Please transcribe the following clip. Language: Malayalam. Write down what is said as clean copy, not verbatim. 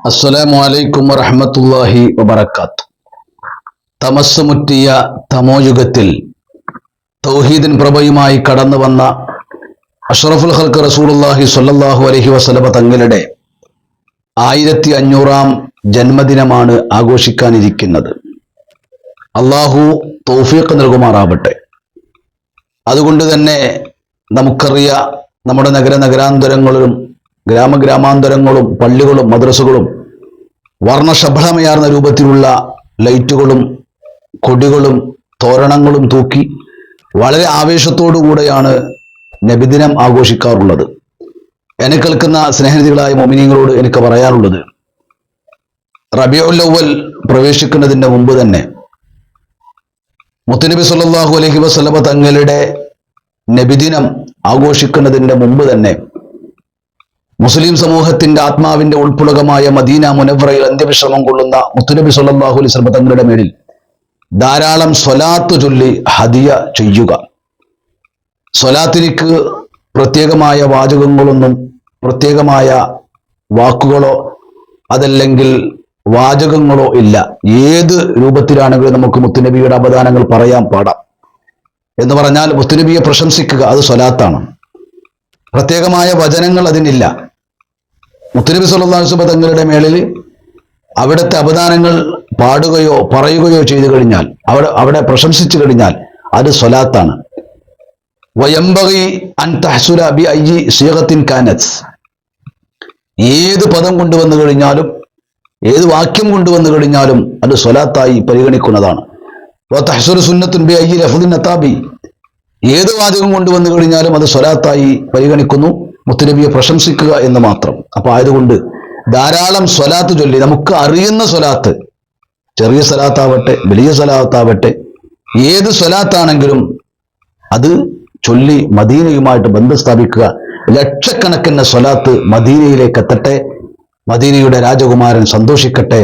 അസ്സലാമു അലൈക്കും വറഹ്മത്തുള്ളാഹി വബറകാത്ത്. തമസ്സുമുറ്റിയ തമോയുഗത്തിൽ തൗഹീദിൻ പ്രഭയുമായി കടന്നു വന്ന അഷ്റഫുൽ ഖൽഖ് റസൂലുള്ളാഹി സ്വല്ലല്ലാഹു അലൈഹി വസല്ലമ തങ്ങളുടെ 1500-ാം ജന്മദിനമാണ് ആഘോഷിക്കാനിരിക്കുന്നത്. അള്ളാഹു തൗഫീഖ് നൽകുമാറാവട്ടെ. അതുകൊണ്ട് തന്നെ നമുക്കറിയാം, നമ്മുടെ നഗരാന്തരങ്ങളിലും ഗ്രാമാന്തരങ്ങളും പള്ളികളും മദ്രസകളും വർണ്ണശബളമയാർന്ന രൂപത്തിലുള്ള ലൈറ്റുകളും കൊടികളും തോരണങ്ങളും തൂക്കി വളരെ ആവേശത്തോടു കൂടെയാണ് നബിദിനം ആഘോഷിക്കാറുള്ളത്. എന്നെ കേൾക്കുന്ന സ്നേഹിതകളായ മുഅ്മിനീങ്ങളോട് എനിക്ക് പറയാനുള്ളത്, റബീഉൽ അവ്വൽ പ്രവേശിക്കുന്നതിന്റെ മുമ്പ് തന്നെ മുത്തുനബി സല്ലല്ലാഹു അലൈഹി വസല്ലമ തങ്ങളുടെ നബിദിനം ആഘോഷിക്കുന്നതിന്റെ മുമ്പ് തന്നെ മുസ്ലിം സമൂഹത്തിന്റെ ആത്മാവിന്റെ ഉൾപ്പുളകമായ മദീന മുനവ്വറയിൽ അന്ത്യവിശ്രമം കൊള്ളുന്ന മുത്തുനബി സല്ലല്ലാഹു അലൈഹി വസല്ലം തങ്ങളുടെ മേലിൽ ധാരാളം സ്വലാത്ത് ചൊല്ലി ഹദിയ ചെയ്യുക. സ്വലാത്തിലേക്ക് പ്രത്യേകമായ വാചകങ്ങളൊന്നും, പ്രത്യേകമായ വാക്കുകളോ അതല്ലെങ്കിൽ വാചകങ്ങളോ ഇല്ല. ഏത് രൂപത്തിലാണെങ്കിലും നമുക്ക് മുത്തുനബിയുടെ അപദാനങ്ങൾ പറയാൻ പാടാം. എന്ന് പറഞ്ഞാൽ മുത്തുനബിയെ പ്രശംസിക്കുക, അത് സ്വലാത്താണ്. പ്രത്യേകമായ വചനങ്ങൾ അതിനില്ല. മുത്തുനബി സല്ലല്ലാഹു അലൈഹി വസല്ലം തങ്ങളുടെ മേളിൽ അവിടുത്തെ അപദാനങ്ങൾ പാടുകയോ പറയുകയോ ചെയ്തു കഴിഞ്ഞാൽ, അവിടെ പ്രശംസിച്ചു കഴിഞ്ഞാൽ അത് സ്വലാത്താണ്. വയംബഗി അൻ തഹ്സുര ബി അയ്യി സിഗത്തിൻ കാനത്, ഏത് പദം കൊണ്ടുവന്നു കഴിഞ്ഞാലും ഏത് വാക്യം കൊണ്ടുവന്നു കഴിഞ്ഞാലും അത് സ്വലാത്തായി പരിഗണിക്കുന്നതാണ്. വതഹ്സുറു സുന്നത്തുൻ ബി അയ്യി ലഫ്ദിൻ അതാബി, ഏത് വാചകം കൊണ്ടുവന്നു കഴിഞ്ഞാലും അത് സ്വലാത്തായി പരിഗണിക്കുന്നു. മുത്തുനബിയെ പ്രശംസിക്കുക എന്ന് മാത്രം. അപ്പൊ ആയതുകൊണ്ട് ധാരാളം സ്വലാത്ത് ചൊല്ലി, നമുക്ക് അറിയുന്ന സ്വലാത്ത്, ചെറിയ സ്വലാത്താവട്ടെ വലിയ സ്വലാത്താവട്ടെ, ഏത് സ്വലാത്താണെങ്കിലും അത് ചൊല്ലി മദീനയുമായിട്ട് ബന്ധം സ്ഥാപിക്കുക. ലക്ഷക്കണക്കിന് സ്വലാത്ത് മദീനയിലേക്ക് എത്തട്ടെ. മദീനയുടെ രാജകുമാരൻ സന്തോഷിക്കട്ടെ.